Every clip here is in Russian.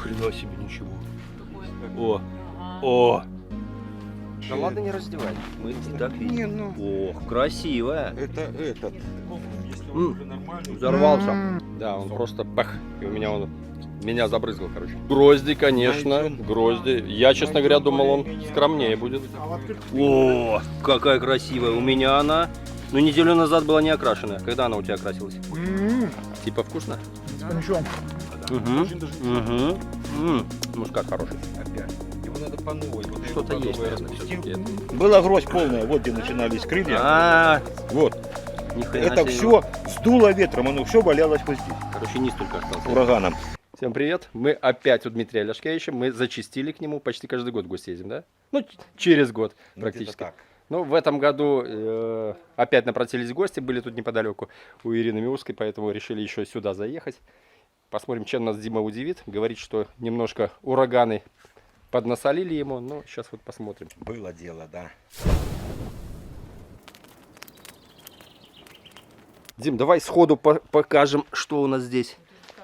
хрена себе, ничего. О, о. Да ладно, не раздевай. Мы и так видим. Не, ну, Ох, красивая. это этот. Взорвался. Да, он просто пах. И у меня он меня забрызгал, короче. Грозди, конечно, грозди. Я, честно говоря, думал, он скромнее будет. О, какая красивая. У меня она, ну, неделю назад была не окрашенная. Когда она у тебя окрасилась? Типа вкусно? С коньячком. Угу. Мушкат хороший. Опять. Его надо по новой. Вот Что-то его по есть, новой наверное, распустил. все-таки. Была гроздь полная, вот где начинались крылья. А, Вот. нихрена Это себе. все сдуло ветром, оно все валялось вот здесь. Короче, низ только остался. Ураганом. Всем привет. Мы опять у Дмитрия Ляшкевича. Мы зачастили к нему. Почти каждый год в гости ездим, да? Ну, через год Ну, практически. где-то так. Ну, в этом году опять напросились гости, были тут неподалеку у Ирины Миуской, поэтому решили еще сюда заехать. Посмотрим, чем нас Дима удивит. Говорит, что немножко ураганы поднасолили ему, но сейчас вот посмотрим. Было дело, да. Дим, давай сходу покажем, что у нас здесь.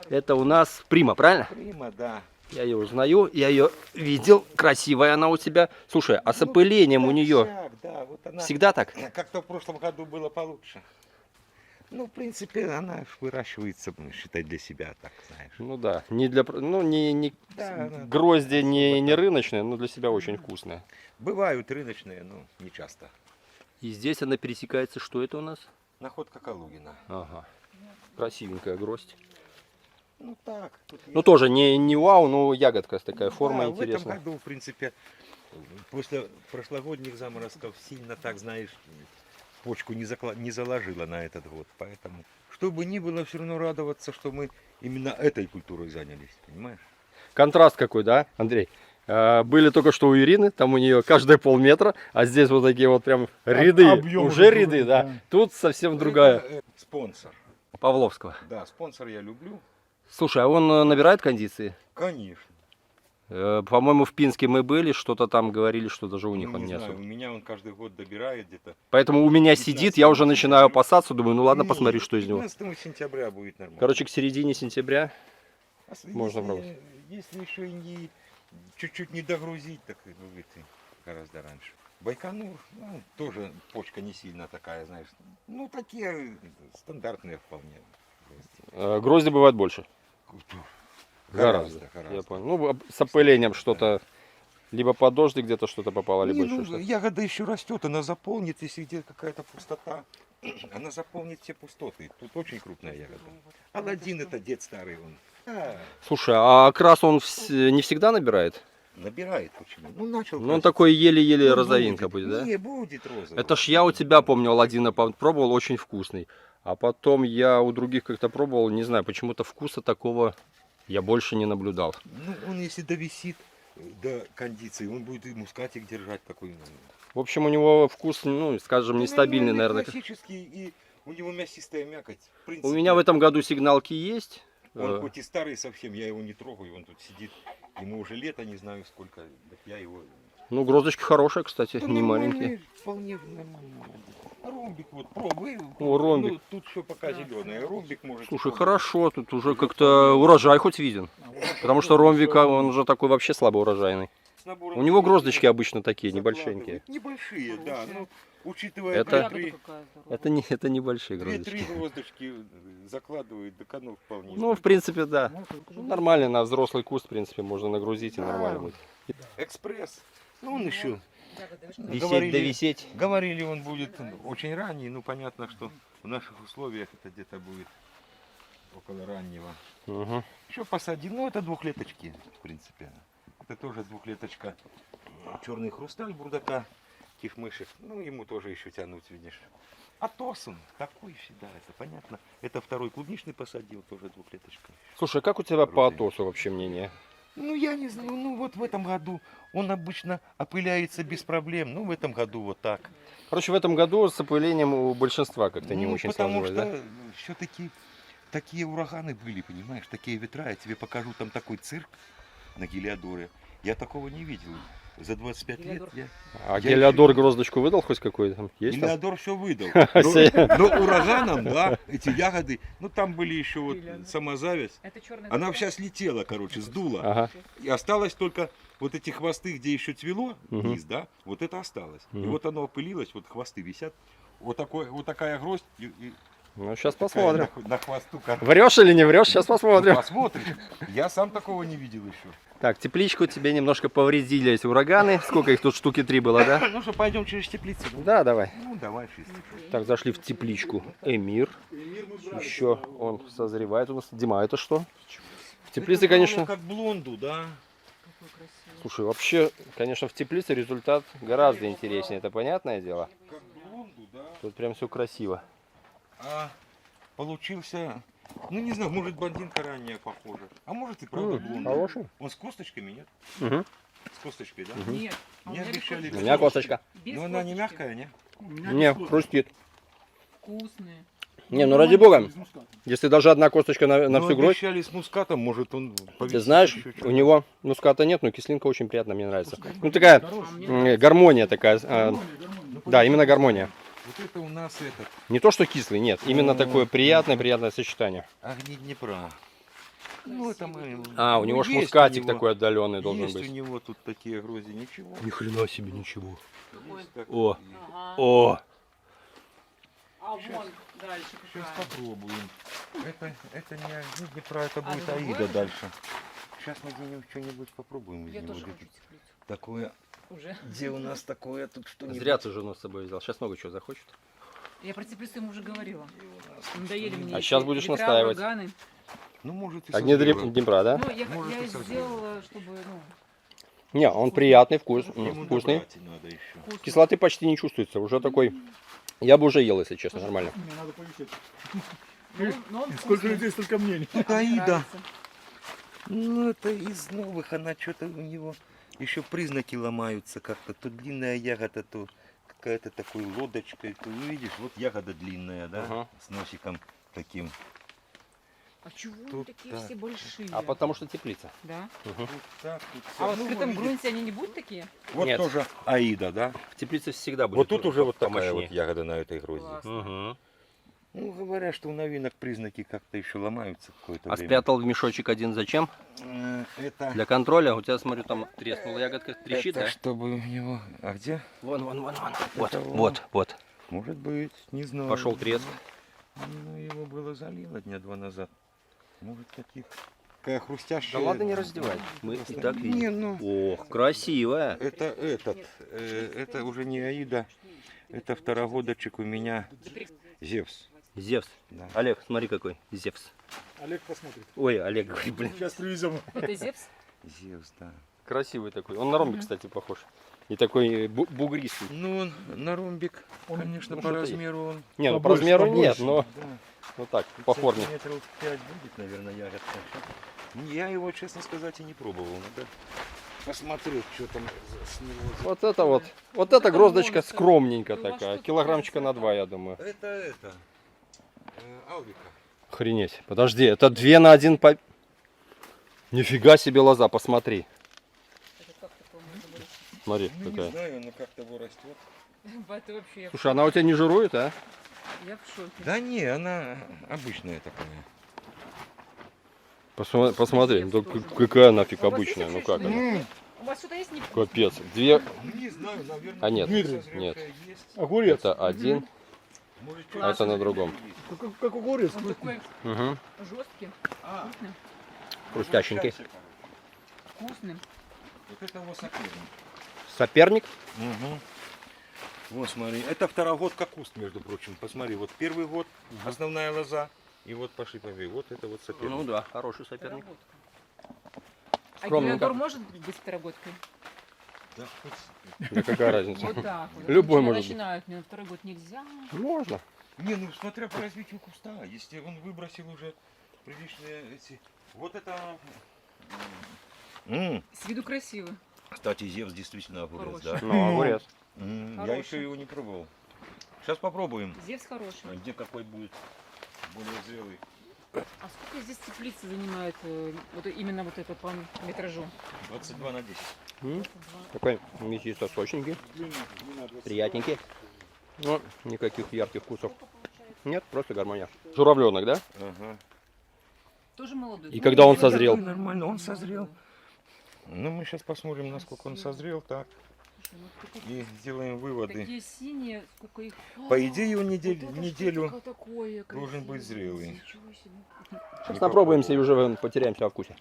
Это у нас Прима, правильно? Прима, да. Я ее узнаю, я ее видел, красивая она у тебя. Слушай, а с опылением у нее Так, да, вот она. всегда так? Как-то в прошлом году было получше. Ну, в принципе, она выращивается, считай, для себя, так, знаешь. Ну да, не для, ну не Да, она грозди не особо так. рыночные, но для себя очень вкусная. Бывают рыночные, но не часто. И здесь она пересекается, что это у нас? Находка Калугина. Ага, красивенькая гроздь. Ну так. Тут Ну тоже не вау, но ягодка такая, да, форма в этом интересная. году, в принципе, после прошлогодних заморозков сильно, так знаешь, почку не заложила на этот год. Поэтому, что бы ни было, все равно радоваться, что мы именно этой культурой занялись, понимаешь? Контраст какой, да, Андрей? Были только что у Ирины, там у нее каждые полметра, а здесь вот такие вот прям ряды, объем уже уже ряды, другой, да. да. Тут совсем другая. Это, спонсор. Павловского. Да, спонсор я люблю. Слушай, а он набирает кондиции? Конечно. По-моему, в Пинске мы были, что-то там говорили, что даже у них Ну, он не не знаю, особо. у меня он каждый год добирает где-то. Поэтому у меня сидит, я уже начинаю опасаться, думаю, ну ладно, Нет, посмотри, что из него. 15 сентября будет нормально. Короче, к середине сентября. можно Если, пробовать. если еще и не чуть-чуть не догрузить, так будет и гораздо раньше. Байконур, ну, тоже почка не сильно такая, знаешь. Ну, такие стандартные вполне. Грозди бывает больше. Гораздо. Я понял. Ну, с опылением что-то, либо под дождь где-то что-то попало, либо Не, еще ну, что-то. ягода еще растет, она заполнит, если где какая-то пустота, она заполнит все пустоты. Тут очень крупная ягода. Аладдин это дед старый, он Слушай, а окрас он не всегда набирает? набирает почему? Ну, начал. Ну, он краситься. такой еле-еле Ну, розовинка будет, да? Не, будет розовый. Это ж я у тебя помню, Аладдина пробовал, очень вкусный. А потом я у других как-то пробовал, не знаю, почему-то вкуса такого я больше не наблюдал. Ну, он если довисит до кондиции, он будет и мускатик держать такой. В общем, у него вкус, ну, скажем, нестабильный, наверное. Классический, и у него мясистая мякоть. В принципе, У меня в этом году сигналки есть. Он хоть и старый совсем, я его не трогаю, он тут сидит. Ему уже лето, не знаю сколько, так я его... Ну, грозочки хорошие, кстати, Да не нормальный, маленькие. Вполне нормально. Ромбик вот, пробуй. О, ромбик. Ну, тут все пока зеленое. Ромбик может... Слушай, хорошо, тут уже как-то урожай хоть виден. Потому что ромбика, он уже такой вообще слабоурожайный. У него гроздочки обычно такие, небольшенькие. Небольшие, да. Ну, учитывая, Это- Это небольшие две-три гроздочки. гроздочки закладывают, так оно вполне. Ну, в принципе, да. Нормально, на взрослый куст, в принципе, можно нагрузить и нормально будет. Экспресс. Ну, он еще... Висеть да висеть. Говорили, он будет очень ранний, ну понятно, что в наших условиях это где-то будет около раннего. Угу. Еще посадим, ну это двухлеточки, в принципе. Это тоже двухлеточка. Черный хрусталь бурдака, кифмышек, ну ему тоже еще тянуть, видишь. Атос он такой всегда, это понятно. Это второй клубничный посадил, тоже двухлеточка. Слушай, как у тебя по Атосу вообще мнение? Ну я не знаю, ну вот в этом году он обычно опыляется без проблем, ну в этом году вот так. Короче, в этом году с опылением у большинства как-то не Ну, очень потому сложилось, что все-таки такие ураганы были, понимаешь, такие ветра. Я тебе покажу там такой цирк на Гелиодоре. Я такого не видел. За 25 лет я... А Я Гелиодор гроздочку выдал хоть какой-то? Там есть там? Элеодор все выдал. Ха-ха. Но ураганом, да, эти ягоды, ну там были еще вот самозависть. Это черный. Она вся слетела, короче, сдула. Ага. И осталось только вот эти хвосты, где еще цвело, Мгм. низ, да, вот это осталось. И Мгм. вот оно опылилось, вот хвосты висят. Вот такая гроздь и Ну, сейчас такая посмотрим. на хвосту. Как... Врешь или не врешь, сейчас посмотрим. Посмотришь. Я сам такого не видел еще. Так, тепличку тебе немножко повредили эти ураганы. Сколько их тут, штуки 3 было, да? Ну что, пойдем через теплицу? Да, давай. Ну давай, шесть. Так, зашли в тепличку. Эмир. Еще он созревает у нас. Дима, это что? В теплице, конечно... Как блонду, да. Слушай, вообще, конечно, в теплице результат гораздо интереснее. Это понятное дело? Как блонду, да. Тут прям все красиво. А получился, ну не знаю, может блондинка ранее похожа. А может и правда блонда. Хороший. Он с косточками, нет? Угу. С косточкой, да? Нет. а у Не меня без обещали. косточки. У меня косточка. Без Но она не косточки. мягкая, не? Не, хрустит. Вкусные. Не, ну ради бога. Если даже одна косточка на Ну, всю грудь. обещали с мускатом, может он Ты повесит знаешь, еще у что-то. него муската нет, но кислинка очень приятная, мне нравится. Ну такая гармония такая. Да, именно гармония. Вот это у нас этот, Не то, что кислый, нет. Именно такое приятное сочетание. огни Днепра. Ну это мы... А, у него ж есть мускатик у него- такой отдаленный должен Есть у быть. него тут такие грози, ничего. Ни хрена себе ничего. Есть так- О, Ага. о. А вон дальше Сейчас какая. попробуем. Это не огни Днепра, это А будет другое Аида же? дальше. Сейчас мы где-нибудь что-нибудь попробуем. из Я него. тоже Вот хочу это теплицу. Такое, Уже. где у нас такое тут что-нибудь. Зря ты жену с собой взял. Сейчас много чего захочет. Я про теплицу ему уже говорила. Надоели мне. А эти щас будешь ветра, настаивать. ураганы. Ну, может, и Огни созрело. Днепра, да? Ну, я Может, и созрело. сделала, чтобы, ну, Не, он приятный, Ему вкусный. добрать надо еще. вкусно. Кислоты почти не чувствуется. Уже такой... Я бы уже ел, если честно, нормально. Мне надо повисеть. Но он Сколько вкусный. людей, столько мнений. Это Мне Аида. нравится. Ну, это из новых, она что-то у него еще признаки ломаются как-то. То длинная ягода, то какая-то такой лодочкой. То, ну, видишь, вот ягода длинная, да, Ага. с носиком таким. А чего они Тут такие так. все большие? А потому что теплица. Да? Мгм. Тут так, тут А вот в ну, открытом вы видите, грунте они не будут такие? Вот Нет. тоже Аида, да? В теплице всегда будет. Вот тут уже вот такая помощнее. вот ягода на этой грозди. Класс. Мгм. Ну, говорят, что у новинок признаки как-то еще ломаются какое-то А время. спрятал в мешочек один зачем? Это, Для контроля. У тебя, смотрю, там треснула ягодка, трещит, это да? чтобы у него... А где? Вон. Вот, Это он. вот. Может быть, не знаю. Пошел треск. Ну, его было залило дня 2 назад. Может, таких... Какая хрустящая. Да ладно, не раздевай. Мы и так Не, видим. ну... Ох, красивая. Это это уже не Аида. Это второгодочек у меня Зевс. Зевс. Да. Олег, смотри какой. Зевс. Олег посмотрит. Ой, Олег, говорит, блин. Сейчас привезем. Это Зевс? Зевс, да. Красивый такой. Он на ромбик, кстати, похож. И такой бугристый. Ну, он на ромбик, Он, конечно, ну, по что-то размеру он... Не, ну по Побольше, размеру нет, побольше. но Да. вот так, по форме. Сантиметров 5 будет, наверное, ягодка. Я его, честно сказать, и не пробовал. Надо посмотреть, что там с него. Вот эта гроздочка монстр. скромненькая У вас такая. что-то Килограммчика на красота. 2, я думаю. Это Алвика. Охренеть. Подожди, это 2 на 1 по... Нифига себе лоза, посмотри. Это как такое можно было? Смотри, Ну, не какая. знаю, оно как того растет. Это вообще я в Слушай, она у тебя не жирует, а? Я в шоке. Да не, она обычная такая. Посмотри, ну, какая нафиг А у вас обычная, есть ну вообще как она? что-нибудь? У вас что-то есть невкусное? Капец. 2, Ну, не знаю, наверное. А, нет, созревшая нет. есть. Огурец. это 1, Может, а это на другом. Как огурец. Он такой Угу. жесткий, А, вкусный. Хрустященький. Вкусный. Вот это вот соперник. Соперник? Угу. Вот смотри, это второгодка куст, между прочим. Посмотри, вот первый год основная лоза, и вот пошли побеги. Вот это вот соперник. Ну да, хороший соперник. Второгодка. А Скромненько. гелиодор может быть второгодкой? Да, хоть- Да какая разница? Вот так вот. Любой Начинают, может быть. начинают, мне на второй год нельзя. Можно. Не, ну смотря по развитию куста, если он выбросил уже приличные эти... Вот это... С виду красиво. Кстати, Зевс действительно огурец, да? Хороший. Ну, огурец. Я Хороший. еще его не пробовал. Сейчас попробуем. Зевс хороший. Где какой будет более зрелый. А сколько здесь теплицы занимает вот именно вот это по метражу? 22 на 10. Такой мясисто-сочненький, приятненький. Но никаких ярких вкусов. Нет, просто гармония. Журавленок, да? Ага. Тоже молодой. И когда он созрел? Нормально, он созрел. Ну, мы сейчас посмотрим, насколько он созрел, так. И сделаем выводы. Такие синие, сколько их. По идее, он Вот неделю это что такое должен быть красивое, зрелый. ничего себе. Сейчас напробуемся и уже потеряемся во вкусе.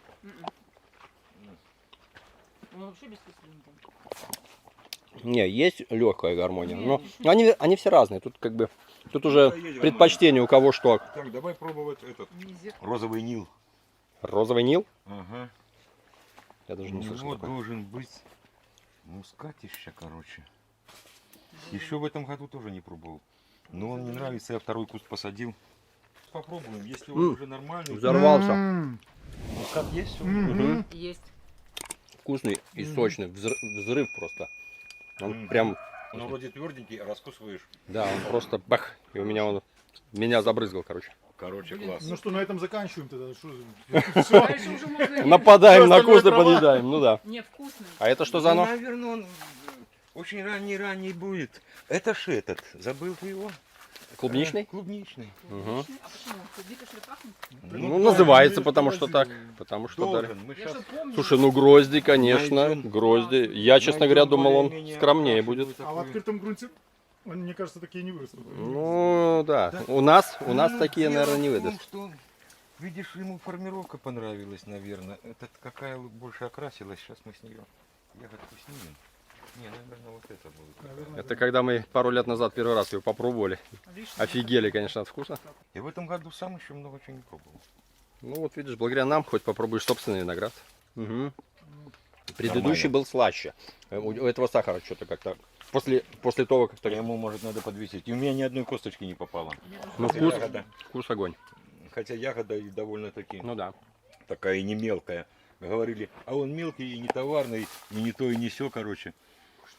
Он вообще без кислинки. Не, есть легкая гармония, но они все разные. Тут как бы тут уже предпочтение у кого что. Так, давай пробовать этот Низик. розовый Нил. Розовый Нил? Ага. Я даже У не слышал него такой. должен быть мускатища, короче. Еще в этом году тоже не пробовал. Но он мне нравится, я второй куст посадил. Попробуем, если он уже нормальный. Взорвался. Мускат есть? всё? Мгм. Есть. Вкусный и сочный. Взрыв просто. Он Мгм. прям, Он вроде тверденький, а раскусываешь. да, он просто бах. И у меня он меня забрызгал, короче. Короче, Блин, класс. Ну что, на этом заканчиваем тогда? Что за- Дальше уже можно... Нападаем Всё на остальное кусты, трава. подъедаем. Ну да. Не, вкусный. А это что за оно? Наверное, он очень ранний будет. Это ж этот, забыл ты его? Клубничный? Клубничный. Угу. А почему? Клубника что ли пахнет? Ну, называется, потому что так. Потому что да. Должен. Мы Я сейчас что помню. Слушай, ну грозди, конечно, Найдем. грозди. Я, честно говоря, думал, он скромнее будет. А в открытом грунте, они, мне кажется, такие не вырастут. Ну, да. У нас такие, наверное, не выйдут. Что, видишь, ему формировка понравилась, наверное. Этот какая больше окрасилась. Сейчас мы с нее ягодку снимем. Не, наверное, вот это будет. Наверное, Это когда мы пару лет назад первый раз его попробовали. Вишня. Офигели, конечно, от вкуса. И в этом году сам еще много чего не пробовал. Ну вот видишь, благодаря нам хоть попробуешь собственный виноград. Угу. Предыдущий Нормально. был слаще. У этого сахара что-то как-то после того, как-то... Ему, может, надо подвесить. И у меня ни одной косточки не попало. Ну, Хотя вкус, ягода, вкус огонь. хотя ягода и довольно-таки Ну да. такая и не мелкая. Говорили, а он мелкий и не товарный, и не то, и не все, короче.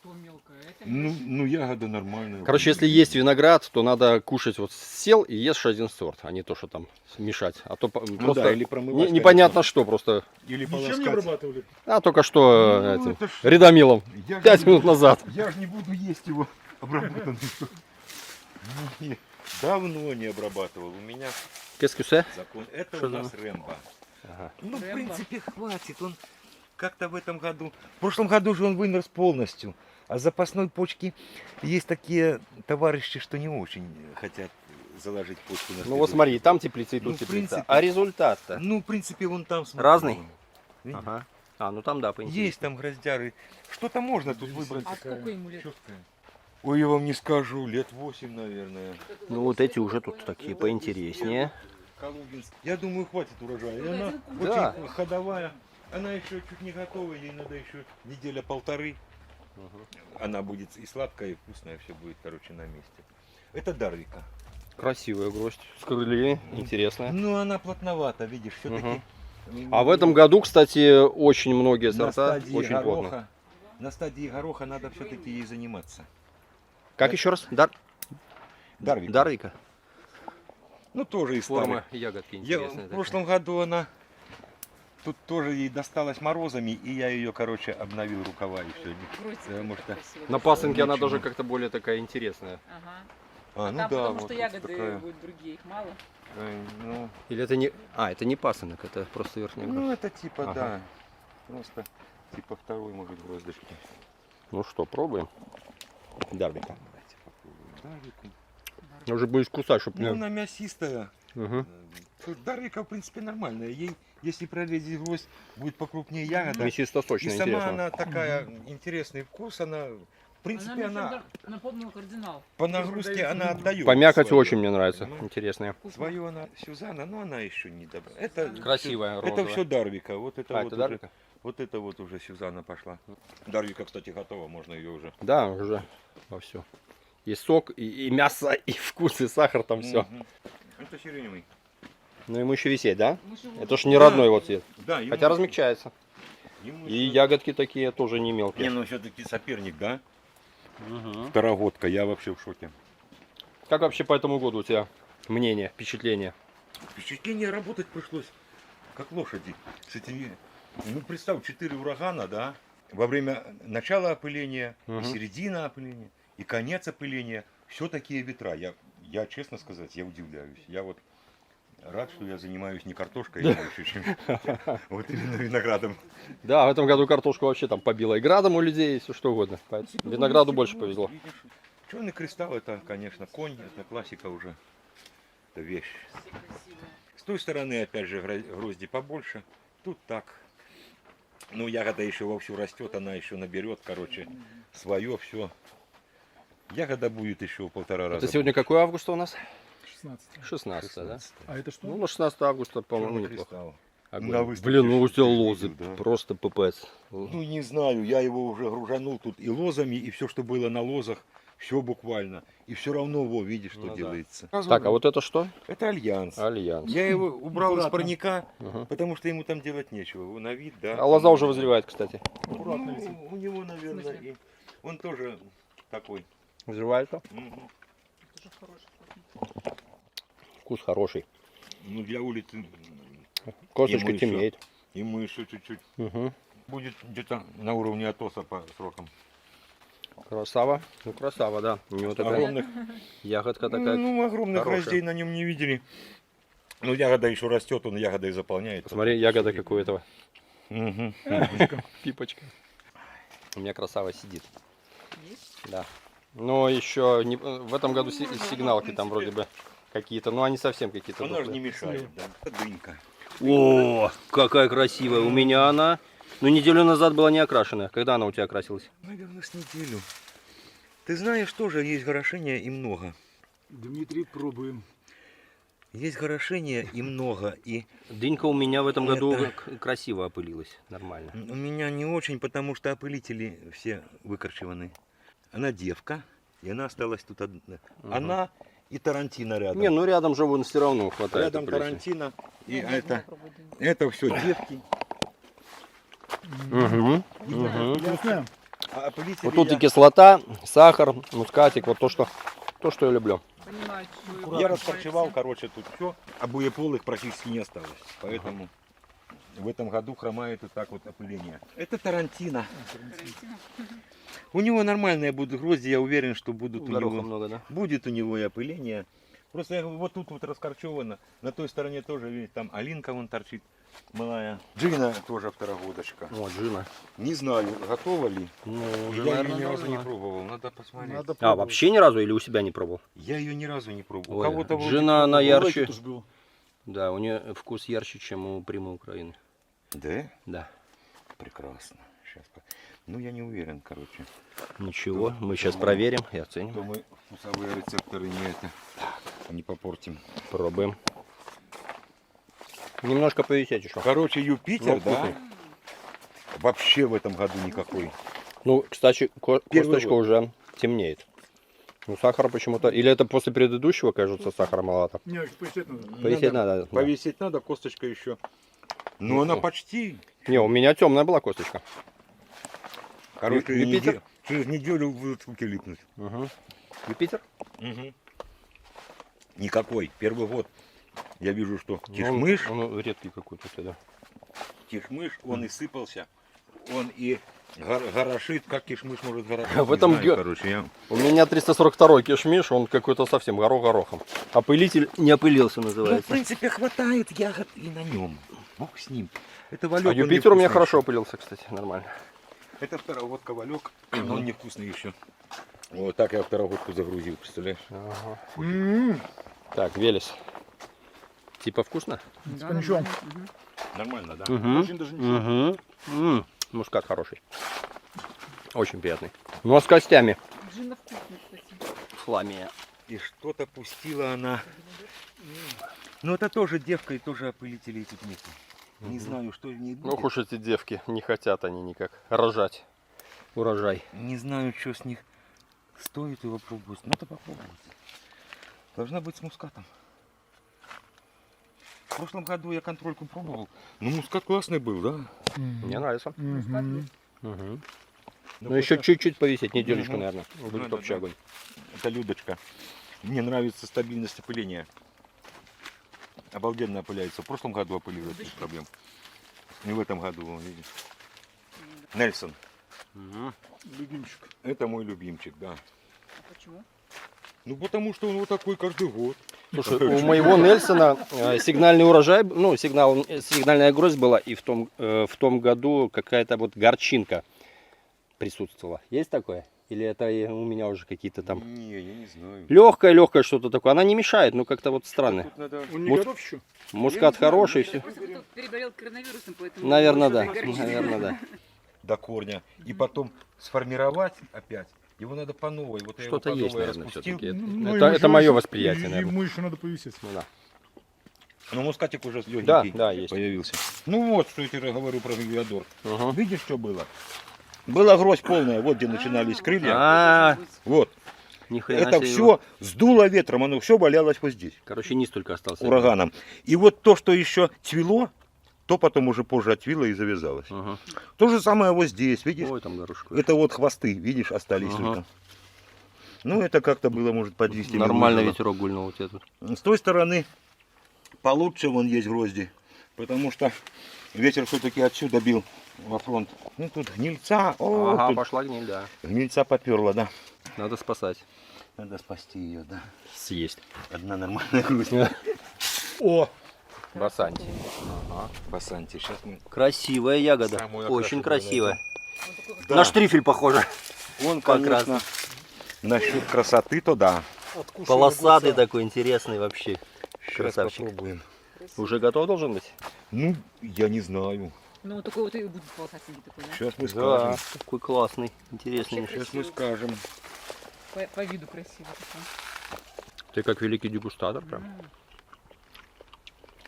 Что мелкое? Это Ну, ягода нормальная. Короче, если есть виноград, то надо кушать вот сел и ешь один сорт, а не то, что там смешать. А то просто да, или промывать, непонятно что просто. Или ничем не полоскать. обрабатывали. А только что Ну, этим это ж- редомилом. Я ж 5 не- минут назад. Я же не буду есть его обработанный. Не, давно не обрабатывал. У меня Кескюсе? закон. Это Что у за- нас Рэмбо. Ага. Ну, в Рэмбо. принципе, хватит. Он как-то в этом году... В прошлом году же он вымерз полностью. А запасной почки есть такие товарищи, что не очень хотят заложить почку на Ну вот смотри, и там теплица, и тут Ну, в теплица. принципе. А результат-то? Ну, в принципе, вон там... смотри, Разный? вон. Видишь? Ага. А, ну там да, поинтереснее. Есть там гроздяры. Что-то можно тут выбрать. А сколько ему лет? Ой, я вам не скажу, лет 8, наверное. Ну вот эти уже тут такие поинтереснее. Колумбинск. Я думаю, хватит урожая. И она Да. очень ходовая. Она еще чуть не готова, ей надо еще неделя-полторы. Она будет и сладкая, и вкусная, все будет, короче, на месте. Это Дарвика. Красивая гроздь с крыльями, интересная. Ну, она плотновата, видишь, все-таки. А в этом году, кстати, очень многие на сорта стадии очень плотно. гороха, на стадии гороха надо все-таки ей заниматься. Как еще раз? Дарвика. Дарвика. Ну, тоже из Форма старых. ягодки Я, интересная. в прошлом году она тут тоже ей досталась морозами, и я ее, короче, обновил рукава и все. Гроздь Потому что- красивая. На пасынке она Ничего. даже как-то более такая интересная. Ага. А, ну Там да, потому вот что тут ягоды такая, будут другие, их мало. ну, Или это не... А, это не пасынок, это просто верхняя гроздь. ну, это типа, Ага. да, просто типа второй, может, гроздочки. Ну что, пробуем. Дарвика. Давайте попробуем Дарвику. Уже будешь кусать, чтобы... Ну, она мясистая. Угу. Тут Дарвика, в принципе, нормальная. Ей, если прорезать гвоздь, будет покрупнее ягода. И Мясисто-сочно, сама интересно. она такая, интересный вкус, она, в принципе, она напомнила кардинал. по нагрузке она отдает. По мякоти свою. очень мне нравится. Ну, Интересная. Свою она Сюзанна, но она еще не добра. Это Красивая, Это розовая. все Дарвика. Вот это А, вот это уже, Дарвика? вот это вот уже Сюзанна пошла. Дарвика, кстати, готова, можно ее уже. Да, уже вовсю. И сок, и мясо, и вкус, и сахар, там все. Мгм. Это сиреневый. Но ему еще висеть, да? Мы же Это ж не родной его цвет. Да, ему- Хотя размягчается. ему И еще- ягодки такие тоже не Не, мелкие. ну все-таки соперник, да? Мгм. Второгодка, я вообще в шоке. Как вообще по этому году у тебя мнение, впечатление? Впечатление, работать пришлось как лошади. С этими, ну представь, 4 урагана, да, во время начала опыления, и середина опыления, и конец опыления, все такие ветра. Я, честно сказать, я удивляюсь. Я вот рад, что я занимаюсь не картошкой, а больше, чем вот именно виноградом. Да, в этом году картошку вообще там побила и градом у людей, и все что угодно. Поэтому винограду больше повезло. Черный кристалл, это, конечно, конь, это классика уже. Это вещь. С той стороны, опять же, грозди побольше. Тут так. Ну, ягода еще вовсю растет, она еще наберет, короче, свое все. Ягода будет еще в 1,5 раза. Это сегодня какой августа у нас? 16. 16, да? А это что? Ну, на 16 августа, по-моему, Черный неплохо. кристалл. Огонь. На выставке Блин, ну у тебя что-то лозы, видел, да. просто пипец. Ну, не знаю, я его уже гружанул тут и лозами, и все, что было на лозах, все буквально. И все равно, во, видишь, что Ну да. делается. Так, а вот это что? Это альянс. Альянс. Я его убрал из Аккуратно. парника, Ага. потому что ему там делать нечего. Его на вид, да. А лоза уже вызревает, кстати. Аккуратно висит. Ну, у него, наверное, смысле? и он тоже такой. Вызревает-то? Мгм. Тоже хороший. Вкус хороший. Ну, для улицы Косточка Ему еще. темнеет. ему еще чуть-чуть. Угу. Будет где-то на уровне Атоса по срокам. Красава. Ну, красава, да. У него такая Огромных, ягодка такая. ну, огромных хорошая. гроздей на нем не видели. Ну, ягода еще растет, он ягодой заполняет. Посмотри, ягода как у этого. Мгм. Пипочка. У меня красава сидит. Есть? Да. Но еще не, в этом году сигналки там вроде бы какие-то, но они совсем какие-то. Она же дохлые. не мешает, да. Это дынька. О, какая красивая. У меня она, ну, неделю назад была не окрашенная. Когда она у тебя окрасилась? Наверное, с неделю. Ты знаешь, тоже есть горошения и много. Дмитрий, пробуем. Есть горошения и много. И Дынька у меня в этом году Это- красиво опылилась. Нормально. у меня не очень, потому что опылители все выкорчеваны. Она девка, и она осталась тут одна. Она и Тарантино рядом. Не, ну рядом же вон все равно хватает. Рядом опылителей. Тарантино. И Я не знаю, это, попробуй, да. это все девки. Мгм, мгм. Вкусная? А опылители Вот тут и я- кислота, сахар, мускатик, вот то, что я люблю. Понимаю, что Я его раскорчевал, касается. короче, тут все. А буеполых практически не осталось. Поэтому в этом году хромает вот так вот опыление. Это Тарантино. У него нормальные будут грозди, я уверен, что будут у Гороха него. много, да? Будет у него и опыление. Просто я говорю, вот тут вот раскорчевано. На той стороне тоже, видите, там алинка вон торчит малая. Джина тоже второгодочка. О, джина. Не знаю, готова ли. Ну, Я уже, ее наверное, ни разу не должна. пробовал, надо посмотреть. Надо А, пробовать. вообще ни разу или у себя не пробовал? Я ее ни разу не пробовал. Ой, У кого-то вроде джина, она пробовал. ярче. Тоже было. Да, у нее вкус ярче, чем у Примы Украины. Да? Да. Прекрасно. Сейчас. Ну, я не уверен, короче. Ничего, мы сейчас проверим и То оценим. мы вкусовые рецепторы не попортим. Пробуем. Немножко повисеть еще. Короче, Юпитер, Ну, да? вкусный. Вообще в этом году никакой. Ну, кстати, Первый косточка год. уже темнеет. Ну, сахара почему-то... Или это после предыдущего, кажется, сахара маловато? Не, повисеть надо. Повисеть надо. Да. Повесить надо, косточка еще. Ну, она почти. Не, у меня темная была косточка. Короче, Юпитер? через неделю будут руки липнуть. Угу. Юпитер? Мгм. Никакой. Первый год. Я вижу, что Ну, кишмыш, он редкий какой-то тогда. кишмыш, он и сыпался, он и горошит. Как кишмыш может горошить? В Не этом знаю, короче, я... У меня 342 кишмиш, он какой-то совсем горох-горохом. Опылитель не опылился, Ну, в называется. принципе, хватает ягод и на нем. Бог с ним. Это Валек, А он Юпитер у меня невкусный хорошо еще. опылился, кстати, нормально. Это второгодка Валек, но он невкусный еще. Вот так я второгодку загрузил, представляешь? Ага. М-м. Так, Велес. Типа вкусно? Да, С коньячком. нормально. Мгм. Нормально, да? Угу. Очень даже ничего. Мускат хороший. Очень приятный. Ну а с костями. Джина вкусный, кстати. Фламия. И что-то пустила она. Ну это тоже девка и тоже опылителей тут нет. Не знаю, что в ней Ну будет. уж эти девки, не хотят они никак рожать. Урожай. Не знаю, что с них. Стоит его пробовать. Надо попробовать. Должна быть с мускатом. В прошлом году я контрольку пробовал. Ну мускат классный был, да? Мне нравится. Мгм. Угу. Ну, Ну еще хотя- чуть-чуть повисеть, неделечку, Мгм. наверное. Будет Надо, вообще да. огонь. Это Людочка. Мне нравится стабильность опыления. обалденно опыляется. В прошлом году опылилось без проблем. И в этом году, вон, видишь. Нельсон. Любимчик. Это мой любимчик, да. А почему? Ну потому что он вот такой каждый год. Слушай, у моего Нельсона сигнальный урожай, ну, сигнальная гроздь была, и в том году какая-то вот горчинка присутствовала. Есть такое? Или это у меня уже какие-то там... Не, я не знаю. Легкое что-то такое. Она не мешает, но как-то вот странно. Тут надо... Он не Мус- готов еще? Мускат хороший, все. Просто кто-то переболел коронавирусом, поэтому... Наверное, да. больше горчички. Наверное, да. до корня. И потом сформировать опять. Его надо по новой. Вот я его Что-то по есть, новой наверное, распустил. все-таки. Ну, Это ему мое еще- восприятие, наверное. Ему еще надо повесить. Ну, да. Но мускатик уже легенький Да, да, есть. появился. Ну вот, что я тебе говорю про Гавиадор. Ага. Видишь, что было? Была гроздь полная, вот где начинались крылья. А, Вот. ни хрена Это себе все его. сдуло ветром, оно все валялось вот здесь, Короче, низ только остался. ураганом. И вот то, что еще цвело, то потом уже позже отцвело и завязалось. Ага. То же самое вот здесь, видишь? Ой, там горошек. Это вот хвосты, видишь, остались Ага. только. Ну, это как-то было, может, под листьями. Нормально выжило. ветерок гульнул у тебя тут. С той стороны получше вон есть грозди, потому что ветер все-таки отсюда бил во фронт. Ну, тут гнильца, о, Ага, тут пошла гниль, да. гнильца поперла, да. Надо спасать. Надо спасти ее, да. Съесть. Одна нормальная гроздь. О, Басанти. Басанти, сейчас мы... Красивая ягода. Самую Очень окрашенную красивая. Да. На штрифель похоже. Он, как конечно, насчет красоты, то да. откушай Полосатый огурца. такой интересный вообще. Сейчас Красавчик. попробуем. Уже готов должен быть? Ну, я не знаю. Ну, вот такой вот и будет полосатенький такой, да? Сейчас мы Да, скажем. такой классный, интересный. Вообще Сейчас мы скажем. По виду красивый такой. Ты как великий дегустатор прям.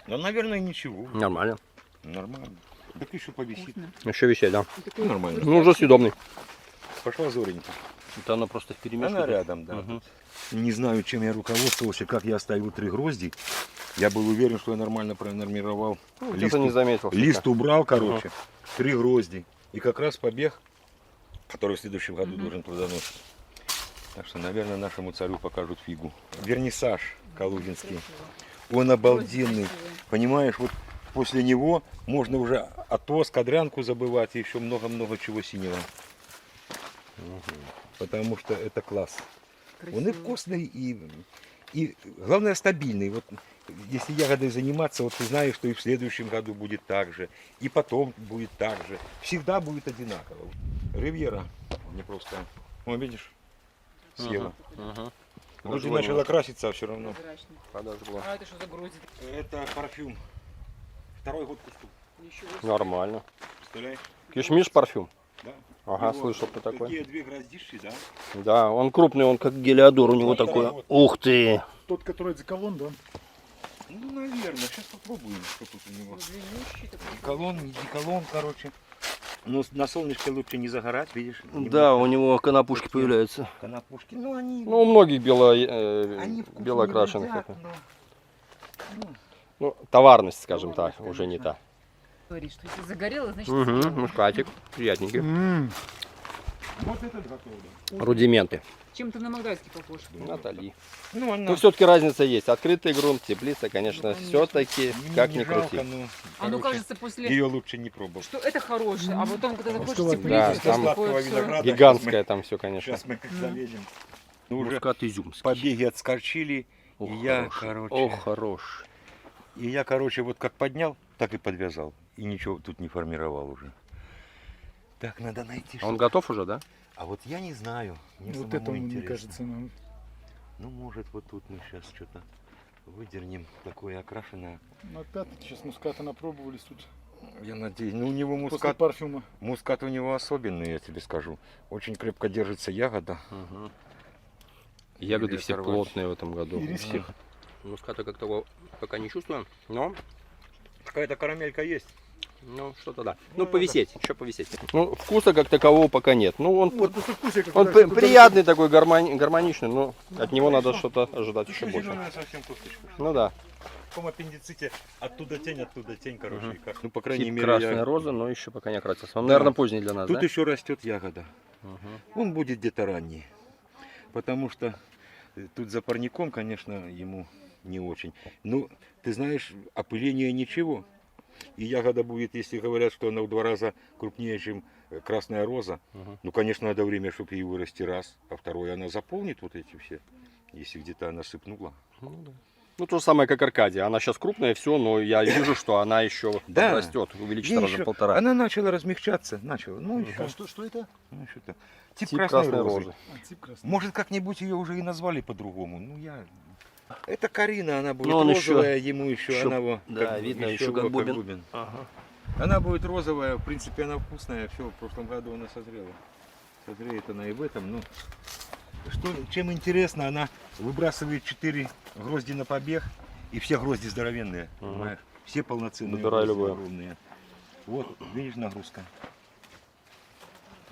Ну, наверное, ничего. Нормально. Нормально. Так еще повисит. Вкусно. Еще висеть, да. И такой Нормально. Ну, уже съедобный. Пошла зоренька. Это она просто вперемешку. Она рядом, да. Мгм. Не знаю, чем я руководствовался, как я оставил 3 грозди. Я был уверен, что я нормально пронормировал. Ну, Лист, что-то не заметил. лист убрал, короче. 3 грозди. И как раз побег, который в следующем году должен плодоносить. Так что, наверное, нашему царю покажут фигу. Вернисаж калугинский. Он обалденный. Понимаешь, вот после него можно уже атос, кадрянку забывать и еще много-много чего синего. Потому что это класс. Он и вкусный, и главное стабильный. Вот если ягодой заниматься, вот ты знаешь, что и в следующем году будет так же, и потом будет так же. Всегда будет одинаково. Ривьера не просто. Вон, видишь, съела. Ага. Вроде Подожгла начала краситься, а все равно. прозрачный. Подожгла. А это что за гроздь? Это парфюм. 2-й год кусту. Ничего себе. Нормально. Представляешь? Кишмиш парфюм. Да. Ага, Его слышал про такой. Такие 2 гроздиши, да? Да, он крупный, он как гелиодор у него Вот такой. вот. Ух ты! Тот, который деколон, да? Ну, наверное. Сейчас попробуем, что тут у него. Длиннющий такой. Деколон, не деколон, короче. Ну, на солнышке лучше не загорать, видишь? Да, у него конопушки Такие. появляются. Конопушки, ну они... Ну, у многих они вкусно белоокрашенных. не едят, это. но- Ну, товарность, скажем так, уже не та. Говорит, что если загорело, значит Угу, съела. мускатик, приятненький. Вот этот готов, да. Рудименты. Чем-то на молдавский похож. Натали. Ну, она... Ну, все-таки разница есть. Открытый грунт, теплица, конечно, Ну, конечно. все-таки, как ни жалко, крути. но, А ну короче, кажется, после... ее лучше не пробовать. Что это хорошее, а потом, когда заходишь что в вы- теплицу, Да, это там такое сладкого всё. винограда. Гигантское там все, конечно. Сейчас мы как залезем. Ну, уже Мускат изюмский. побеги отскочили, Ох, и я, хорош. короче, Ох, хорош. и я, короче, вот как поднял, так и подвязал. И ничего тут не формировал уже. Так, надо найти А он что-то. готов уже, да? А вот я не знаю. Мне Вот самому это, мне интересно. кажется, нам... Ну, может, вот тут мы сейчас что-то выдернем такое окрашенное. Опять сейчас муската напробовались тут. Я надеюсь. Ну, у него После мускат. парфюма. Мускат у него особенный, я тебе скажу. Очень крепко держится ягода. Угу. Ягоды Или все оторвать. плотные в этом году. Ириски. Всех. Муската как того пока не чувствуем, но Какая-то карамелька есть. ну что-то да. Ну, Ну повисеть, еще повисеть. Ну вкуса как такового пока нет. Ну он, Вот послевкусие, как он дальше, куда приятный такой, гармоничный, но от него надо что-то ожидать еще больше. Зеленая совсем косточка. Ну да. В таком аппендиците оттуда тень, короче. и как. Ну, по крайней Тип мере, красная я... роза, но еще пока не окрасился. Он, Да. наверное, поздний для нас, Тут да? еще растет ягода. Мгм. Он будет где-то ранний. Потому что тут за парником, конечно, ему не очень. Ну, ты знаешь, опыление ничего. И ягода будет, если говорят, что она в 2 раза крупнее, чем красная роза. Ну, конечно, надо время, чтобы ей вырасти раз. А второе, она заполнит вот эти все, если где-то она сыпнула. Ну, то же самое, как Аркадия. Она сейчас крупная, все, но я вижу, что она еще Да. растет, увеличится Ей раза еще- в 1,5. Она начала размягчаться, начала. Ну, еще, А что это? ну, что-то. Тип Тип красной красной розы. розы. А, тип красный. Может, как-нибудь ее уже и назвали по-другому. Ну, я... Это Карина, она будет Ну, он розовая, ему еще, еще- она его, да, видно, еще как бубен. Ага. Она будет розовая, в принципе, она вкусная. Все, в прошлом году она созрела. Созреет она и в этом. Ну, что, чем интересно, она выбрасывает 4 грозди на побег, и все грозди здоровенные, понимаешь? Все полноценные Выбирай грозди, любое. огромные. Вот, видишь, нагрузка.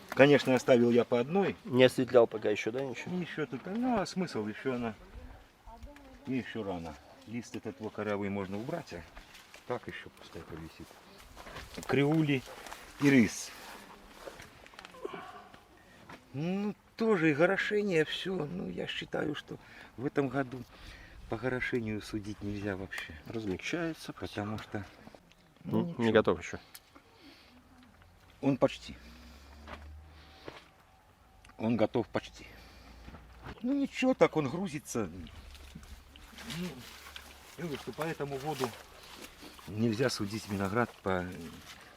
Конечно, оставил я по одной. Не осветлял пока еще, да, ничего? И еще тут, ну, а смысл, еще она, и еще рано. Лист этот корявый можно убрать, а так еще пускай повисит. Криули и рис. Ну, тоже и горошение, все. Ну, я считаю, что в этом году по горошению судить нельзя вообще. Размягчается. Потому что Не готов еще. он почти. Он готов почти. Ну ничего, так он грузится. Ну, я говорю, что по этому году нельзя судить виноград по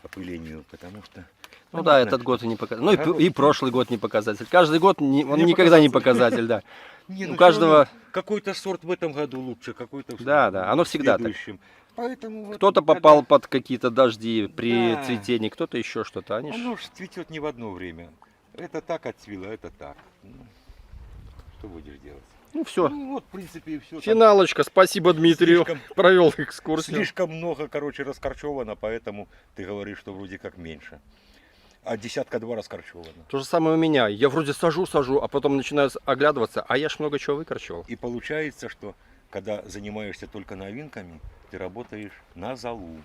опылению, потому что... Ну да, этот год и не показатель. Ну Короткий. и прошлый год не показатель. Каждый год он Не никогда не показатель. показатель, да. Не, ну У каждого- всё равно какой-то сорт в этом году лучше, какой-то в Да, да, оно всегда так. следующем. Поэтому вот Кто-то когда- попал под какие-то дожди при Да. цветении, кто-то еще что-то. Они ж- Оно же цветет не в одно время. Это так отцвело, это так. Ну, что будешь делать? Ну все. Ну вот, в принципе, и все. Финалочка. Спасибо Дмитрию. Слишком- Провел экскурсию. Слишком много, короче, раскорчевано, поэтому ты говоришь, что вроде как меньше. А 1/2 раскорчевано. То же самое у меня. Я вроде сажу, а потом начинаю оглядываться, а я ж много чего выкорчевал. И получается, что когда занимаешься только новинками, ты работаешь на залу.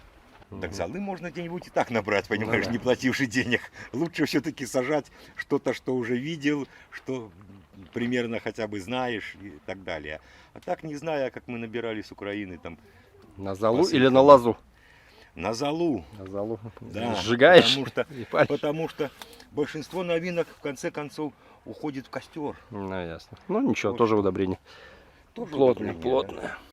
Так золы можно где-нибудь и так набрать, понимаешь, да. не плативши денег. Лучше все-таки сажать что-то, что уже видел, что примерно хотя бы знаешь и так далее. А так, не зная, как мы набирали с Украины там На залу Посыпал. или на лазу? на залу. На залу. Да, Сжигаешь потому что- и палишь. Потому что большинство новинок в конце концов уходит в костер. Ну ясно. Ну ничего, Вот. тоже удобрение. Тоже Плотное, удобрение, да. плотное.